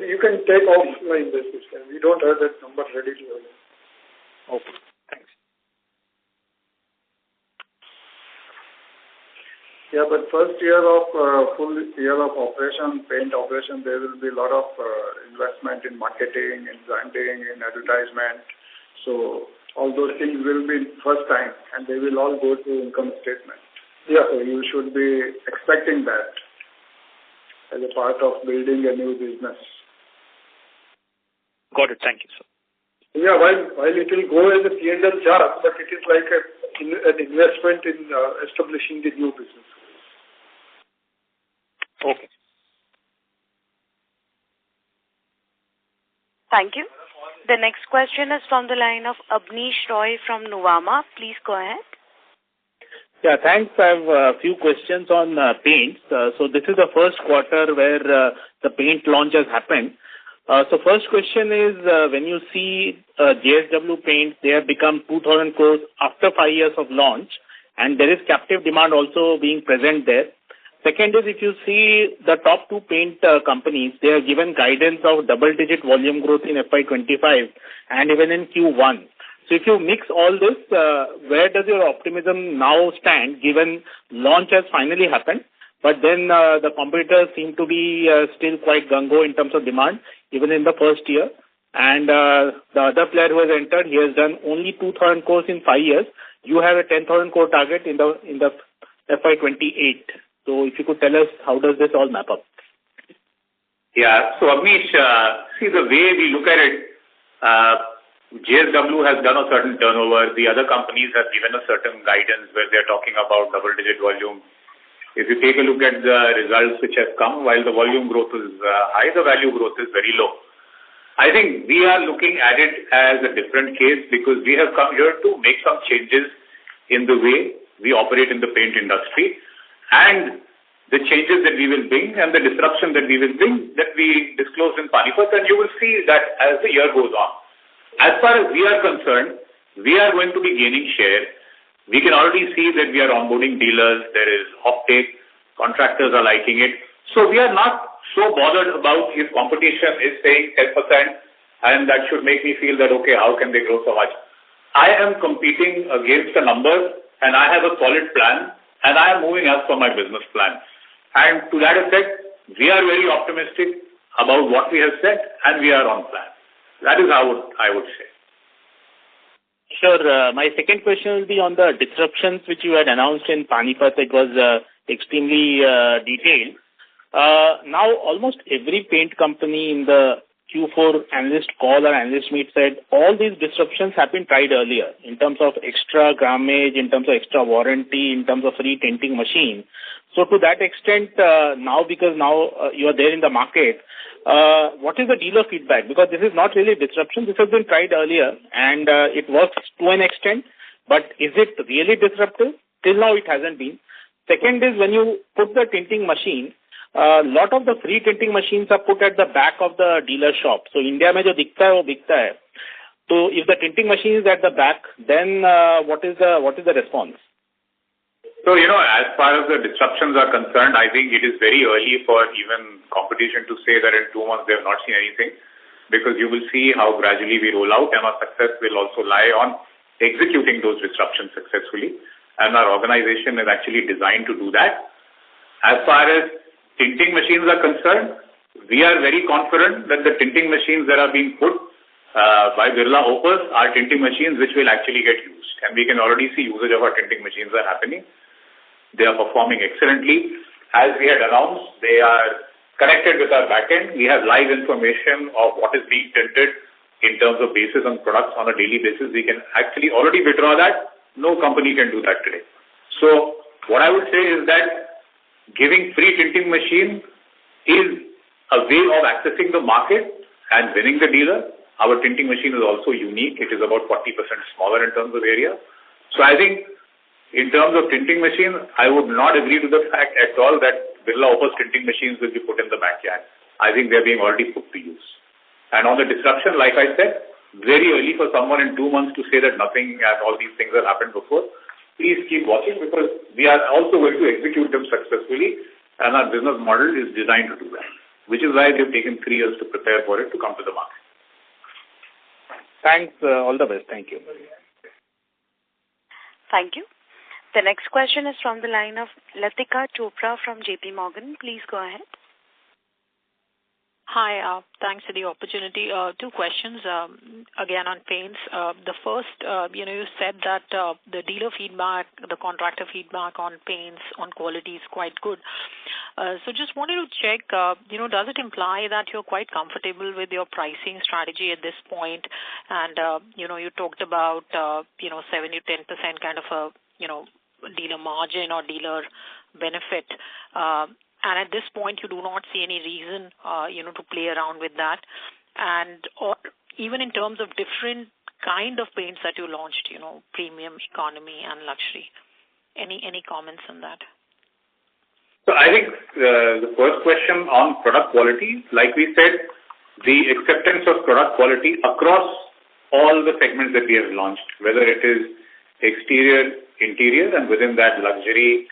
you can take offline basis. We don't have that number ready to go. Okay, thanks. Yeah, but first year of full year of operation, paint operation, there will be a lot of investment in marketing, in branding, in advertisement. So all those things will be first time, and they will all go to income statement. Yeah, so you should be expecting that as a part of building a new business. Got it. Thank you, sir. Yeah, while it will go as a P&L charge, but it is like an investment in establishing the new business. Okay. Thank you. The next question is from the line of Abneesh Roy from Nuvama. Please go ahead. Yeah, thanks. I have a few questions on paints. So this is the first quarter where the paint launch has happened. So first question is, when you see JSW Paint, they have become 2,000 crores after 5 years of launch, and there is captive demand also being present there. Second is, if you see the top two paint companies, they have given guidance of double-digit volume growth in FY25 and even in Q1. So if you mix all this, where does your optimism now stand, given launch has finally happened, but then the competitors seem to be still quite gung-ho in terms of demand, even in the first year. And the other player who has entered, he has done only 2,000 crores in 5 years. You have a 10,000 crore target in the FY28. So if you could tell us, how does this all map up? Yeah, so Abneesh, see the way we look at it, JSW has done a certain turnover. The other companies have given a certain guidance where they're talking about double-digit volume. If you take a look at the results which have come, while the volume growth is high, the value growth is very low. I think we are looking at it as a different case because we have come here to make some changes in the way we operate in the paint industry, and the changes that we will bring and the disruption that we will bring that we disclose in Panipat, and you will see that as the year goes on. As far as we are concerned, we are going to be gaining share. We can already see that we are onboarding dealers, there is offtake, contractors are liking it. So we are not so bothered about if competition is saying 10% and that should make me feel that, okay, how can they grow so much? I am competing against a number and I have a solid plan and I am moving as per my business plan. And to that effect, we are very optimistic about what we have said and we are on plan. That is how I would say. Sure. My second question will be on the disruptions which you had announced in Panipat. It was extremely detailed. Now, almost every paint company in the Q4 analyst call or analyst meet said all these disruptions have been tried earlier in terms of extra grammage, in terms of extra warranty, in terms of free tinting machine. So to that extent, because you are there in the market, what is the dealer feedback? Because this is not really disruption. This has been tried earlier and it works to an extent. But is it really disruptive? Till now it hasn't been. Second is, when you put the tinting machine, a lot of the free tinting machines are put at the back of the dealer shop. So India mein jo dikhta hai, wo bikhta hai. So if the tinting machine is at the back, then what is the response? So, as far as the disruptions are concerned, I think it is very early for even competition to say that in 2 months they have not seen anything, because you will see how gradually we roll out, and our success will also lie on executing those disruptions successfully. And our organization is actually designed to do that. As far as tinting machines are concerned, we are very confident that the tinting machines that are being put by Birla Opus are tinting machines which will actually get used. And we can already see usage of our tinting machines are happening. They are performing excellently. As we had announced, they are connected with our backend. We have live information of what is being tinted in terms of basis and products on a daily basis. We can actually already withdraw that. No company can do that today. So what I would say is that giving free tinting machine is a way of accessing the market and winning the dealer. Our tinting machine is also unique. It is about 40% smaller in terms of area. So I think in terms of tinting machines, I would not agree to the fact at all that Birla Opus tinting machines will be put in the backyard. I think they're being already put to use. And on the disruption, like I said, very early for someone in 2 months to say that nothing and all these things have happened before. Please keep watching, because we are also going to execute them successfully and our business model is designed to do that, which is why they've taken 3 years to prepare for it to come to the market. Thanks. All the best. Thank you. Thank you. The next question is from the line of Latika Chopra from JP Morgan. Please go ahead. Hi, thanks for the opportunity. 2 questions, again on paints. The first, you said that the dealer feedback, the contractor feedback on paints, on quality is quite good. So just wanted to check, does it imply that you're quite comfortable with your pricing strategy at this point? And, you talked about, 7 to 10% kind of a, dealer margin or dealer benefit. And at this point, you do not see any reason, to play around with that. And or even in terms of different kind of paints that you launched, premium, economy, and luxury. Any comments on that? So I think the first question on product quality, like we said, the acceptance of product quality across all the segments that we have launched, whether it is exterior, interior, and within that luxury,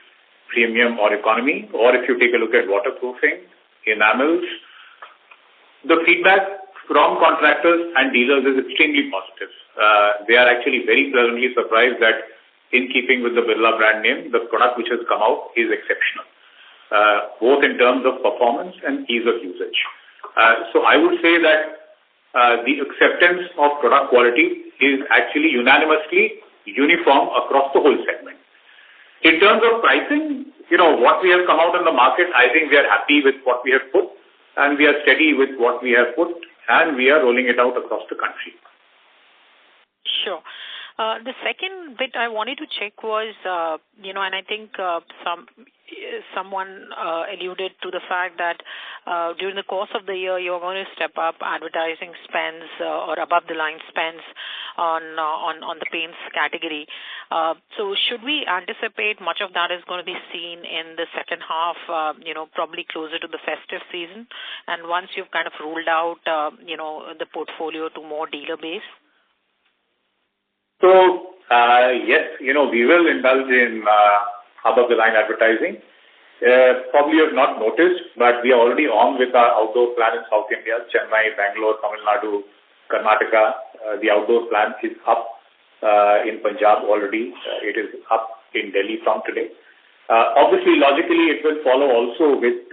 premium or economy, or if you take a look at waterproofing, enamels, the feedback from contractors and dealers is extremely positive. They are actually very pleasantly surprised that in keeping with the Birla brand name, the product which has come out is exceptional, both in terms of performance and ease of usage. So I would say that the acceptance of product quality is actually unanimously uniform across the whole segment. In terms of pricing, what we have come out in the market, I think we are happy with what we have put, and we are steady with what we have put, and we are rolling it out across the country. Sure. The second bit I wanted to check was, and I think someone alluded to the fact that during the course of the year, you're going to step up advertising spends or above-the-line spends on the paints category. So should we anticipate much of that is going to be seen in the second half, probably closer to the festive season, and once you've kind of rolled out, the portfolio to more dealer base? So, yes, we will indulge in above-the-line advertising. Probably you have not noticed, but we are already on with our outdoor plan in South India, Chennai, Bangalore, Tamil Nadu, Karnataka. The outdoor plan is up in Punjab already. It is up in Delhi from today. Obviously, logically, it will follow also with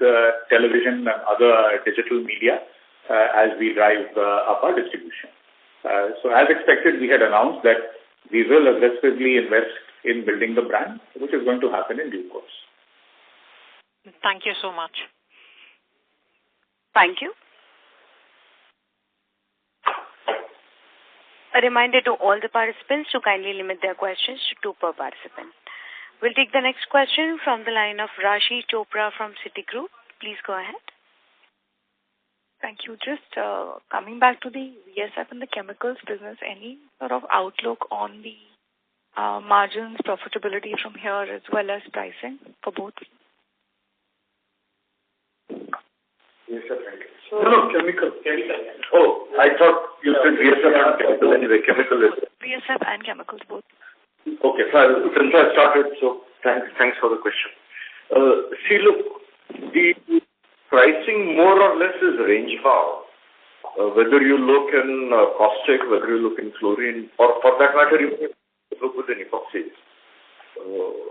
television and other digital media as we drive up our distribution. So as expected, we had announced that we will aggressively invest in building the brand, which is going to happen in due course. Thank you so much. Thank you. A reminder to all the participants to kindly limit their questions to 2 per participant. We'll take the next question from the line of Rashi Chopra from Citigroup. Please go ahead. Thank you. Just coming back to the VSF and the chemicals business, any sort of outlook on the margins, profitability from here as well as pricing for both? VSF and chemical. Oh, I thought you said VSF and chemical. Anyway, chemical is... VSF and chemicals both. Okay, so since I started, so thanks for the question. See, look, the pricing more or less is range bound. Whether you look in caustic, whether you look in chlorine, or for that matter, you look with an epoxy.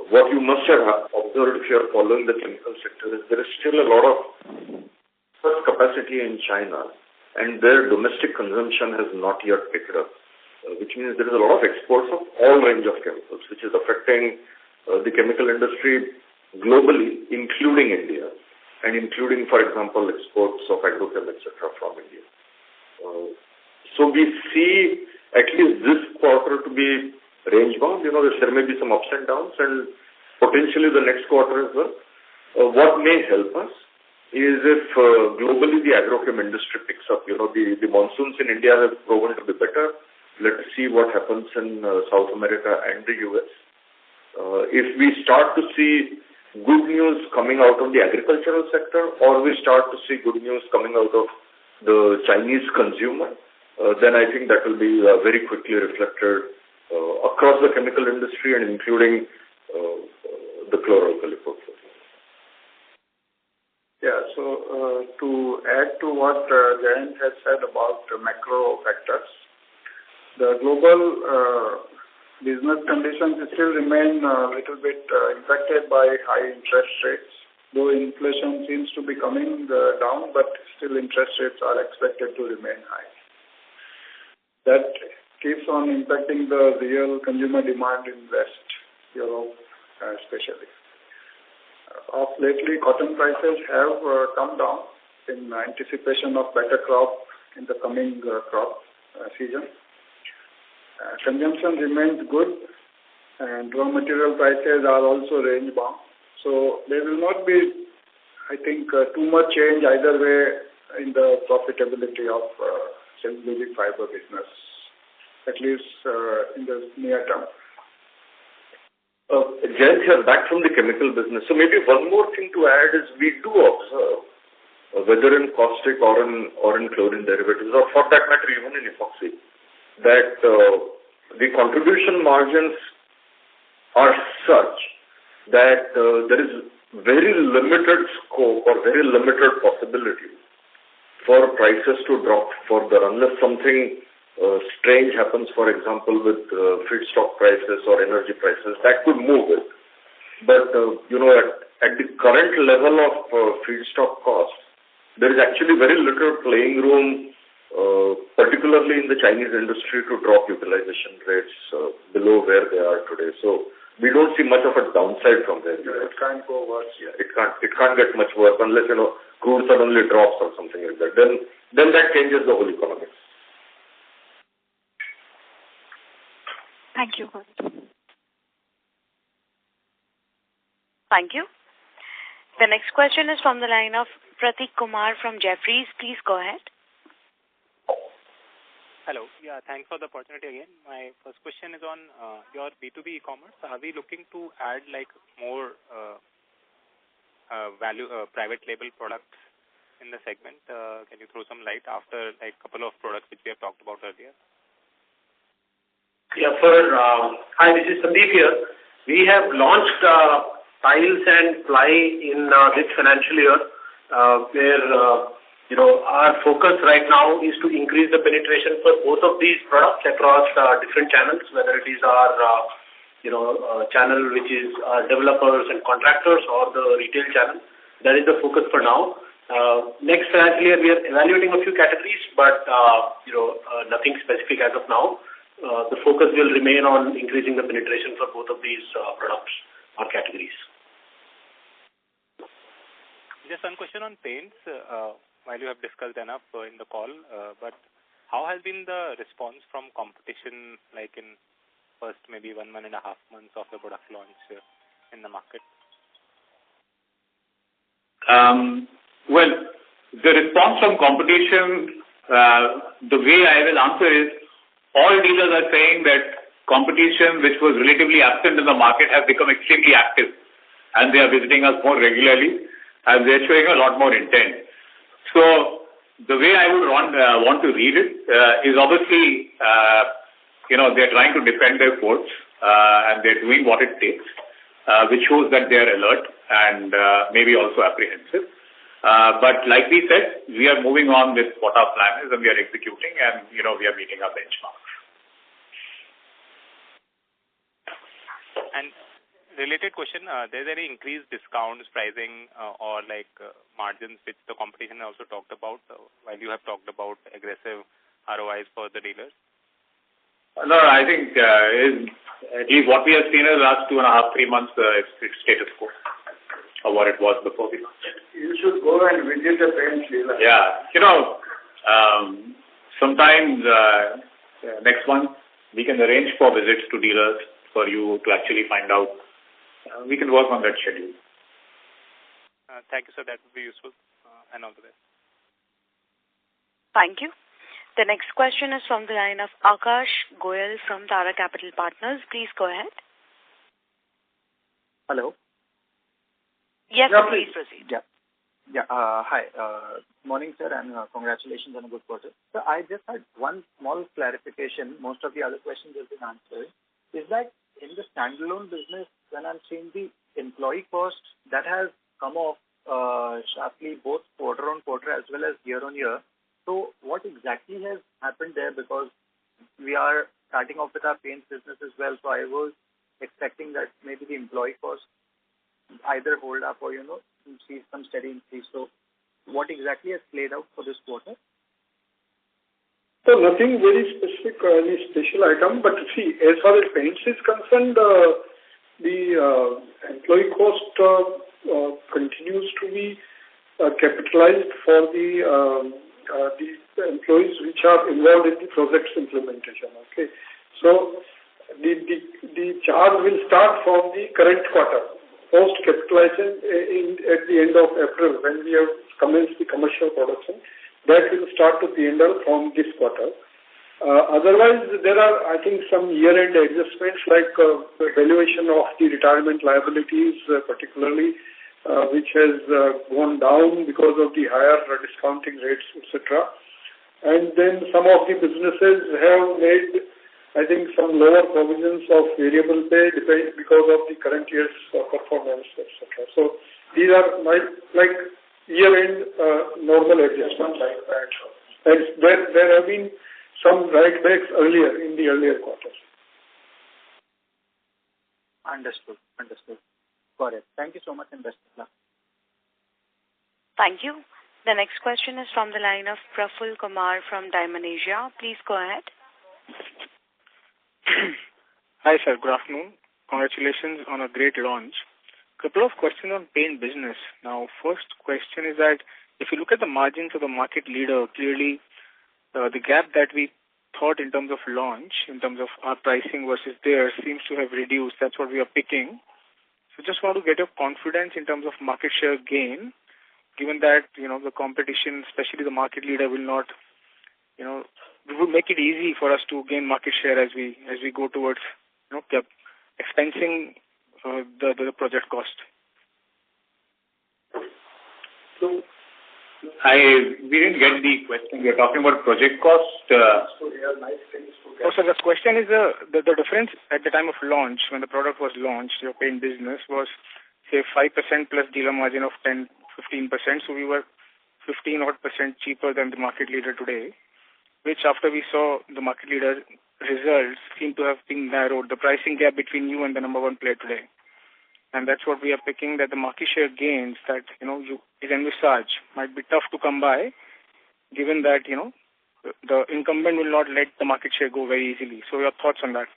What you must have observed if you are following the chemical sector is there is still a lot of capacity in China, and their domestic consumption has not yet picked up, which means there is a lot of exports of all range of chemicals, which is affecting the chemical industry globally, including India, and including, for example, exports of agrochem, etc. from India. So we see at least this quarter to be range bound. There may be some ups and downs, and potentially the next quarter as well. What may help us is if globally the agrochem industry picks up. The monsoons in India have proven to be better. Let's see what happens in South America and the US. If we start to see good news coming out of the agricultural sector, or we start to see good news coming out of the Chinese consumer, then I think that will be very quickly reflected across the chemical industry and including the chlor-alkali portfolio. Yeah, so to add to what Jayant has said about the macro factors, the global business conditions still remain a little bit impacted by high interest rates, though inflation seems to be coming down, but still interest rates are expected to remain high. That keeps on impacting the real consumer demand in West Europe especially. Of lately, cotton prices have come down in anticipation of better crop in the coming crop season. Consumption remains good and raw material prices are also range bound. So there will not be, I think, too much change either way in the profitability of cellulosic fiber business, at least in the near term. Jayant here, back from the chemical business. So maybe one more thing to add is we do observe, whether in caustic or in chlorine derivatives, or for that matter even in epoxy, that the contribution margins are such that there is very limited scope or very limited possibility for prices to drop further unless something strange happens, for example, with feedstock prices or energy prices. That could move it. But, at the current level of feedstock costs, there is actually very little playing room, particularly in the Chinese industry, to drop utilization rates below where they are today. So we don't see much of a downside from there. Yeah, it can't go worse. Yeah, it can't get much worse unless, crude suddenly drops or something like that. Then that changes the whole economics. Thank you. Thank you. The next question is from the line of Prateek Kumar from Jefferies. Please go ahead. Hello. Yeah, thanks for the opportunity again. My first question is on your B2B e-commerce. Are we looking to add more value private label products in the segment? Can you throw some light after a couple of products which we have talked about earlier? Yeah, hi, this is Sandeep here. We have launched tiles and ply in this financial year, where our focus right now is to increase the penetration for both of these products across different channels, whether it is our channel which is developers and contractors or the retail channel. That is the focus for now. Next financial year, we are evaluating a few categories, but nothing specific as of now. The focus will remain on increasing the penetration for both of these products or categories. Just one question on paints. While you have discussed enough in the call, but how has been the response from competition, in first maybe 1.5 months of the product launch in the market? Well, the response from competition, the way I will answer is, all dealers are saying that competition, which was relatively absent in the market, has become extremely active, and they are visiting us more regularly, and they are showing a lot more intent. So the way I would want to read it is obviously, they are trying to defend their courts, and they're doing what it takes, which shows that they are alert and maybe also apprehensive. But like we said, we are moving on with what our plan is, and we are executing, and we are meeting our benchmarks. And related question, there's any increased discounts, pricing, or margins which the competition also talked about, while you have talked about aggressive ROIs for the dealers? No, I think at least what we have seen in the last 2.5, 3 months, it's status quo of what it was before we launched. You should go and visit the paint dealer. Yeah. Sometimes next month we can arrange for visits to dealers for you to actually find out. We can work on that schedule. Thank you, sir. That would be useful. And all the best. Thank you. The next question is from the line of Akash Goyal from Tara Capital Partners. Please go ahead. Hello. Yes, yeah, please proceed. Yeah. Hi. Morning, sir, and congratulations on a good quarter. So I just had one small clarification. Most of the other questions have been answered. Is that in the standalone business, when I'm seeing the employee cost, that has come off sharply both quarter-on-quarter as well as year-on-year. So what exactly has happened there? Because we are starting off with our paints business as well, so I was expecting that maybe the employee costs either hold up or, see some steady increase. So what exactly has played out for this quarter? So nothing very specific, any special item, but see, as far as paints is concerned, the employee cost continues to be capitalized for the employees which are involved in the project's implementation. Okay, so the charge will start from the current quarter, post capitalization at the end of April when we have commenced the commercial production. That will start to P&L from this quarter. Otherwise, there are, I think, some year-end adjustments like valuation of the retirement liabilities, particularly, which has gone down because of the higher discounting rates, etc. And then some of the businesses have made, I think, some lower provisions of variable pay because of the current year's performance, etc. So these are like year-end normal adjustments like that. And there have been some write-backs earlier in the earlier quarters. Understood. Got it. Thank you so much and best of luck. Thank you. The next question is from the line of Praful Kumar from Diamond Asia. Please go ahead. Hi, sir. Good afternoon. Congratulations on a great launch. Couple of questions on paint business. Now, first question is that if you look at the margins of the market leader, clearly the gap that we thought in terms of launch, in terms of our pricing versus theirs, seems to have reduced. That's what we are picking. So just want to get your confidence in terms of market share gain, given that, the competition, especially the market leader, will not, it will make it easy for us to gain market share as we go towards, expensing the project cost. So, we didn't get the question. You're talking about project cost. So the question is the difference at the time of launch, when the product was launched, your paint business was, say, 5% plus dealer margin of 10-15%. So we were 15% cheaper than the market leader today, which after we saw the market leader results seem to have been narrowed, the pricing gap between you and the number one player today. And that's what we are picking, that the market share gains that, you envisage might be tough to come by, given that, the incumbent will not let the market share go very easily. So your thoughts on that?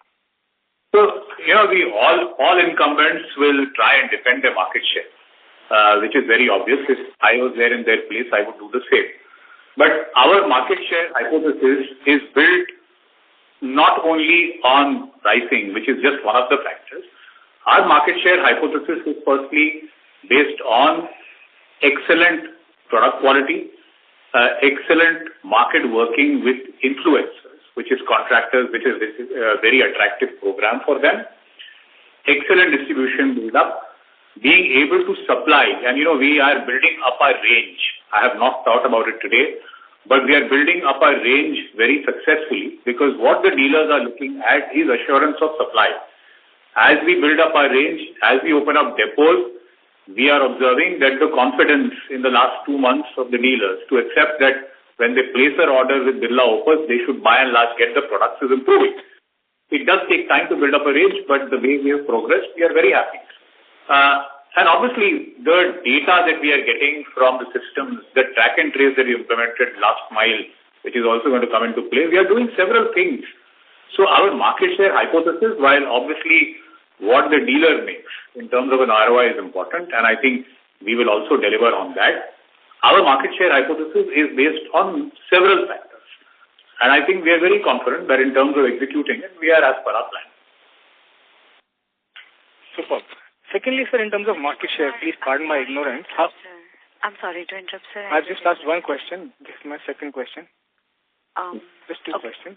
So, all incumbents will try and defend their market share, which is very obvious. If I was there in their place, I would do the same. But our market share hypothesis is built not only on pricing, which is just one of the factors. Our market share hypothesis is firstly based on excellent product quality, excellent market working with influencers, which is contractors, which is a very attractive program for them, excellent distribution build-up, being able to supply, and we are building up our range. I have not thought about it today, but we are building up our range very successfully because what the dealers are looking at is assurance of supply. As we build up our range, as we open up depots, we are observing that the confidence in the last 2 months of the dealers to accept that when they place their order with Birla Opus, they should by and large get the products is improving. It does take time to build up a range, but the way we have progressed, we are very happy. And obviously, the data that we are getting from the systems, the track and trace that we implemented last mile, which is also going to come into play, we are doing several things. So our market share hypothesis, while obviously what the dealer makes in terms of an ROI is important, and I think we will also deliver on that. Our market share hypothesis is based on several factors. And I think we are very confident that in terms of executing it, we are as per our plan. Superb. Secondly, sir, in terms of market share, please pardon my ignorance. I'm sorry to interrupt, sir. I've just asked one question. This is my second question. Just two questions.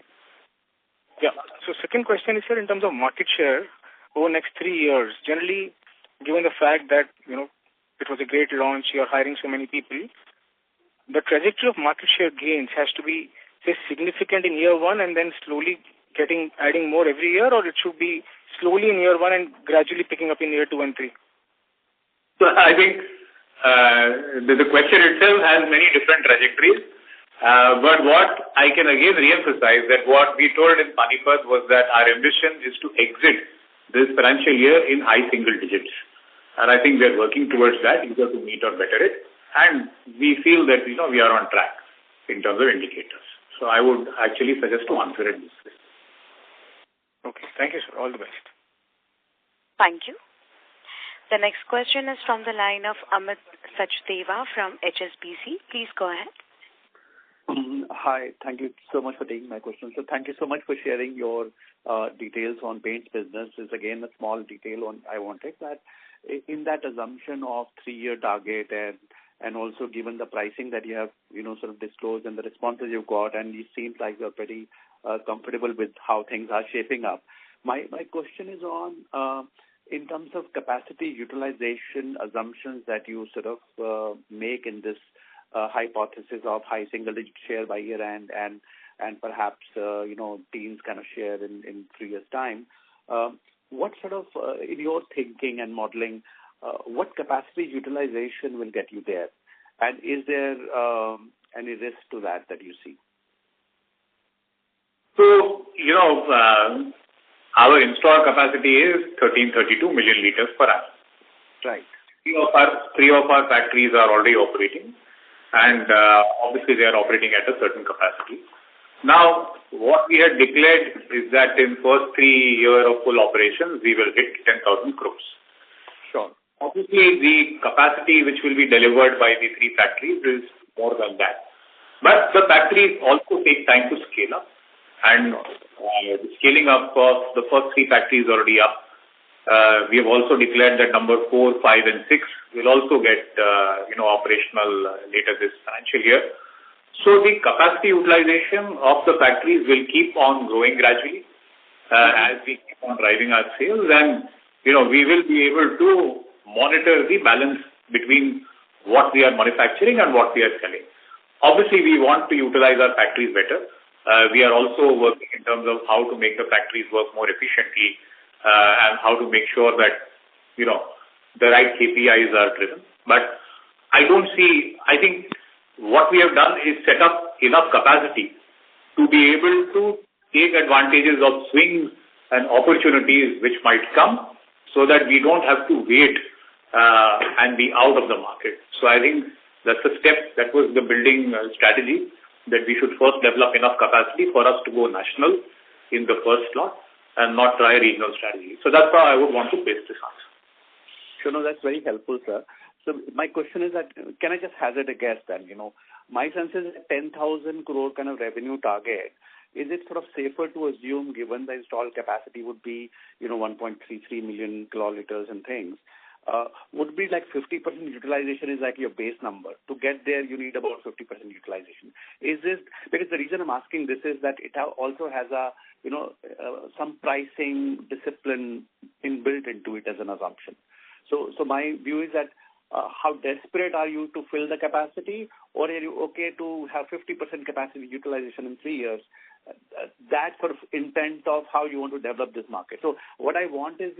Yeah. So second question is, sir, in terms of market share over the next 3 years, generally, given the fact that, it was a great launch, you're hiring so many people, the trajectory of market share gains has to be, say, significant in year one and then slowly adding more every year, or it should be slowly in year one and gradually picking up in year 2 and 3? So I think the question itself has many different trajectories. But what I can again re-emphasize that what we told in Panipat was that our ambition is to exit this financial year in high single digits. And I think we are working towards that, either to meet or better it. And we feel that, we are on track in terms of indicators. So I would actually suggest to answer it this way. Okay. Thank you, sir. All the best. Thank you. The next question is from the line of Amit Sachdeva from HSBC. Please go ahead. Hi. Thank you so much for taking my question. So thank you so much for sharing your details on paints business. Is again a small detail on I wanted that in that assumption of 3-year target and also given the pricing that you have sort of disclosed and the responses you've got, and it seems like you're pretty comfortable with how things are shaping up. My question is on in terms of capacity utilization assumptions that you sort of make in this hypothesis of high single-digit share by year end and perhaps teens kind of share in 3 years' time. What sort of in your thinking and modeling, what capacity utilization will get you there, and is there any risk to that you see? So our installed capacity is 1332 million liters per annum. Right. Three of our factories are already operating, and obviously they are operating at a certain capacity. Now, what we had declared is that in first 3 years of full operations, we will hit 10,000 crores. Sure. Obviously, the capacity which will be delivered by the 3 factories is more than that. But the factories also take time to scale up, and the scaling up of the first 3 factories already up. We have also declared that number 4, 5, and 6 will also get operational later this financial year. So the capacity utilization of the factories will keep on growing gradually as we keep on driving our sales, and we will be able to monitor the balance between what we are manufacturing and what we are selling. Obviously, we want to utilize our factories better. We are also working in terms of how to make the factories work more efficiently and how to make sure that the right KPIs are driven. But I think what we have done is set up enough capacity to be able to take advantages of swings and opportunities which might come so that we don't have to wait and be out of the market. So I think that's a step, that was the building strategy, that we should first develop enough capacity for us to go national in the first slot and not try a regional strategy. So that's how I would want to place this answer. Sure, no, that's very helpful, sir. So my question is that, can I just hazard a guess then? My sense is 10,000 crore kind of revenue target. Is it sort of safer to assume, given the installed capacity would be, 1.33 million kiloliters and things, would be like 50% utilization is like your base number. To get there, you need about 50% utilization. Is this, because the reason I'm asking this is that it also has a, some pricing discipline inbuilt into it as an assumption. So my view is that how desperate are you to fill the capacity, or are you okay to have 50% capacity utilization in 3 years? That sort of intent of how you want to develop this market. So what I want is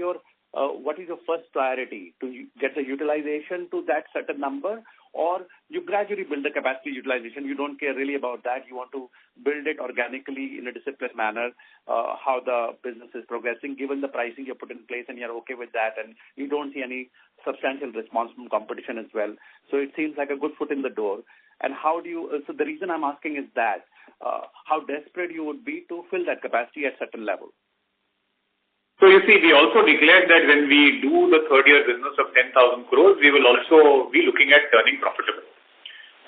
what is your first priority? To get the utilization to that certain number, or you gradually build the capacity utilization? You don't care really about that. You want to build it organically in a disciplined manner, how the business is progressing, given the pricing you put in place, and you're okay with that, and you don't see any substantial response from competition as well. So it seems like a good foot in the door. And how do you, so the reason I'm asking is that, how desperate you would be to fill that capacity at certain level? So you see, we also declared that when we do the third year business of 10,000 crores, we will also be looking at turning profitable.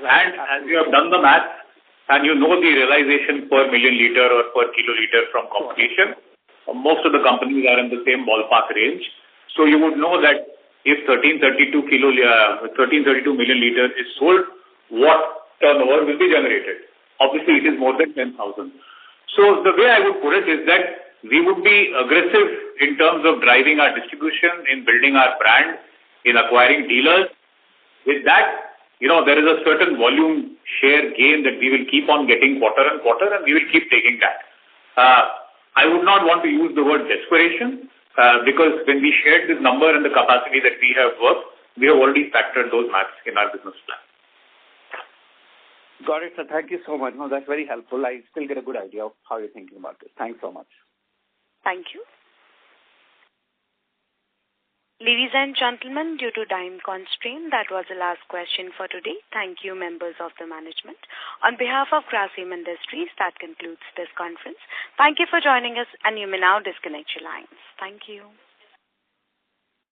And as you have done the math, and the realization per million liter or per kiloliter from competition, most of the companies are in the same ballpark range. So you would know that if 1332 million liters is sold, what turnover will be generated? Obviously, it is more than 10,000. So the way I would put it is that we would be aggressive in terms of driving our distribution, in building our brand, in acquiring dealers. With that, there is a certain volume share gain that we will keep on getting quarter and quarter, and we will keep taking that. I would not want to use the word desperation, because when we shared this number and the capacity that we have worked, we have already factored those maths in our business plan. Got it, sir. Thank you so much. No, that's very helpful. I still get a good idea of how you're thinking about this. Thanks so much. Thank you. Ladies and gentlemen, due to time constraint, that was the last question for today. Thank you, members of the management. On behalf of Grasim Industries, that concludes this conference. Thank you for joining us, and you may now disconnect your lines. Thank you.